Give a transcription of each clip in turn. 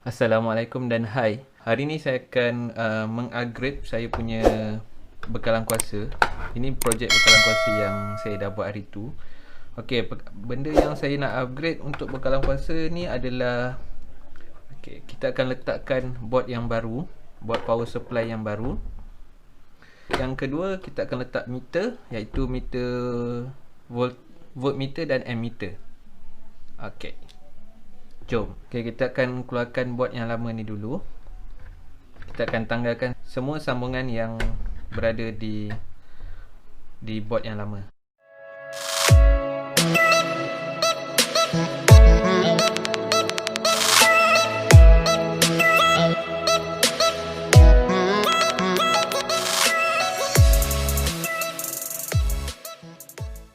Assalamualaikum dan hai. Hari ni saya akan mengupgrade saya punya bekalan kuasa. Ini projek bekalan kuasa yang saya dah buat hari tu. Okey, benda yang saya nak upgrade untuk bekalan kuasa ni adalah kita akan letakkan board yang baru, board power supply yang baru. Yang kedua, kita akan letak meter, iaitu meter voltmeter dan ammeter. Okey. Jom, kita akan keluarkan board yang lama ni dulu. Kita akan tanggalkan semua sambungan yang berada di board yang lama.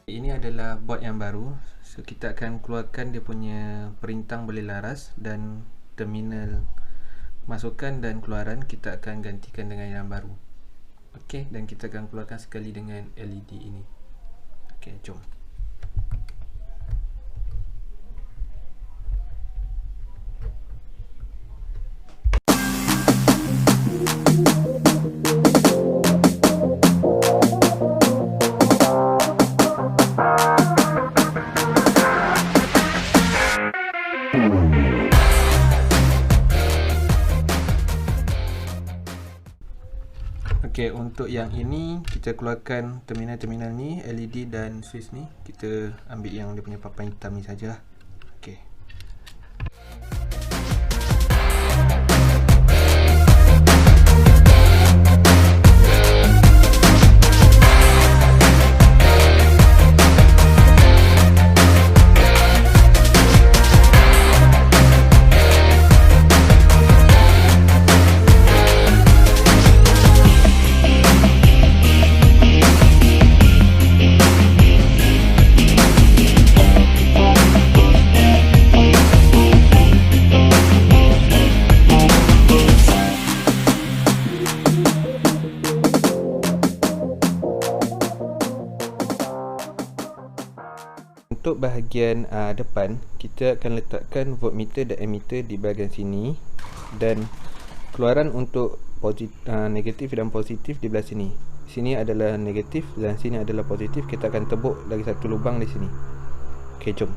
Ini adalah board yang baru. So kita akan keluarkan dia punya perintang boleh laras dan terminal masukan dan keluaran kita akan gantikan dengan yang baru. Okey, dan kita akan keluarkan sekali dengan LED ini. Okey, jom. Okey, untuk yang ini kita keluarkan terminal-terminal ni, LED dan switch ni. Kita ambil yang dia punya papan hitam ni sajalah. Okey. Untuk bahagian depan, kita akan letakkan voltmeter dan ammeter di bahagian sini, dan keluaran untuk negatif dan positif di belah sini. Sini adalah negatif dan sini adalah positif. Kita akan tebuk lagi satu lubang di sini. Okey, jom.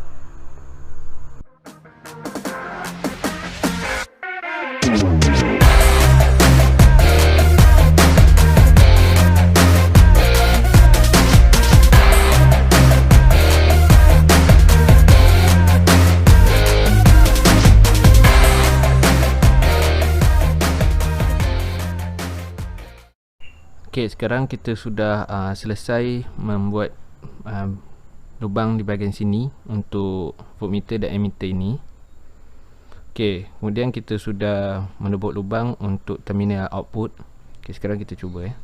Okey, sekarang kita sudah selesai membuat lubang di bahagian sini untuk voltmeter dan ammeter ini. Okey, kemudian kita sudah menebuk lubang untuk terminal output. Okey, sekarang kita cuba ya.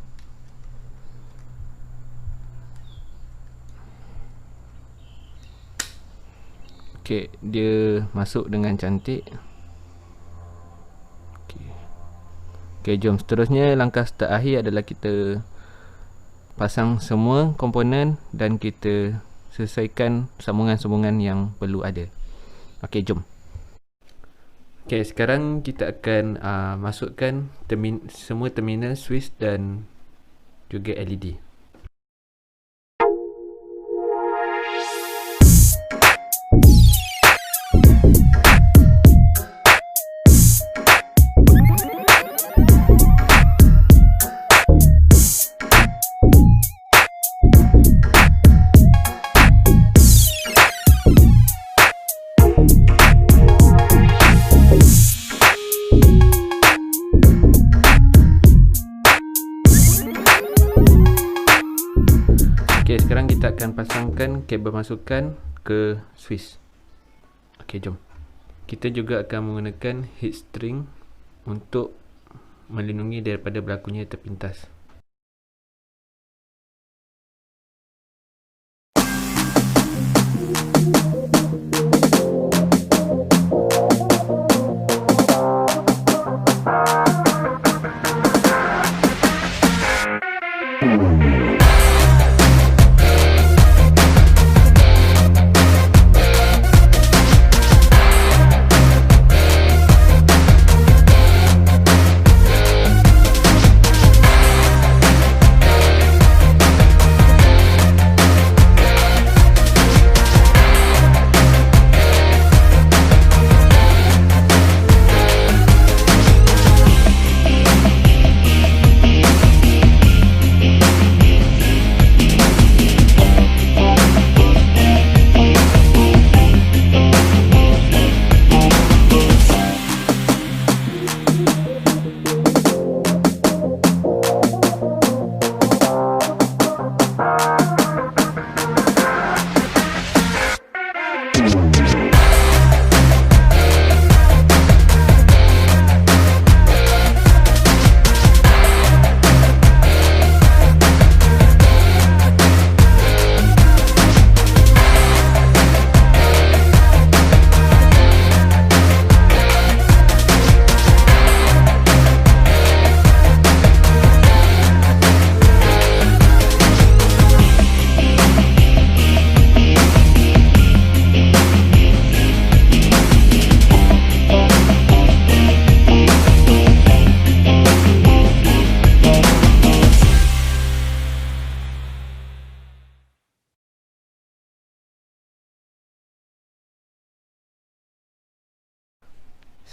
Okey, dia masuk dengan cantik. Okey, jom. Seterusnya langkah start akhir adalah kita pasang semua komponen dan kita selesaikan sambungan-sambungan yang perlu ada. Okey, jom. Okey, sekarang kita akan masukkan semua terminal switch dan juga LED. Okey, sekarang kita akan pasangkan kabel masukan ke switch. Okey, jom. Kita juga akan menggunakan heat string untuk melindungi daripada berlakunya terpintas.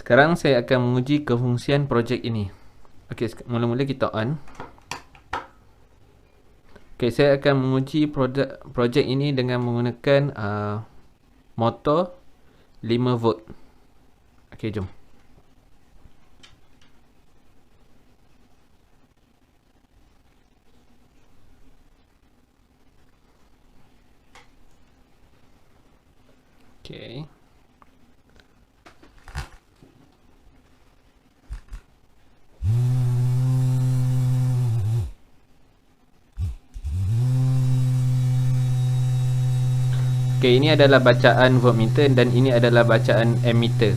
Sekarang saya akan menguji kefungsian projek ini. Okey, mula-mula kita on. Okey, saya akan menguji projek ini dengan menggunakan motor 5 volt. Okey, jom. Okey. Okey, ini adalah bacaan voltmeter dan ini adalah bacaan ammeter.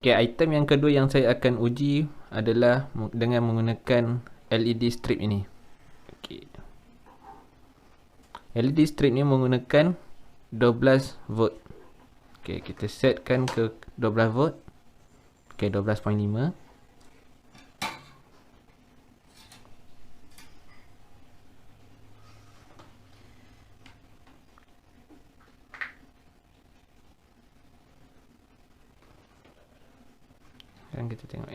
Okey, item yang kedua yang saya akan uji adalah dengan menggunakan LED strip ini. Okey. LED strip ni menggunakan 12 volt. Okey, kita setkan ke 12 volt. Okey, 12.5. Sekarang kita tengok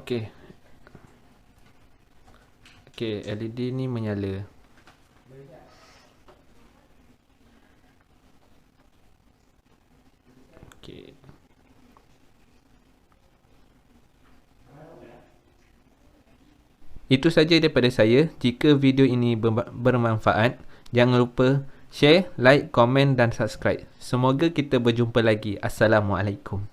Okey. Okey, LED ni menyala. Okey. Itu saja daripada saya. Jika video ini bermanfaat, jangan lupa share, like, komen dan subscribe. Semoga kita berjumpa lagi. Assalamualaikum.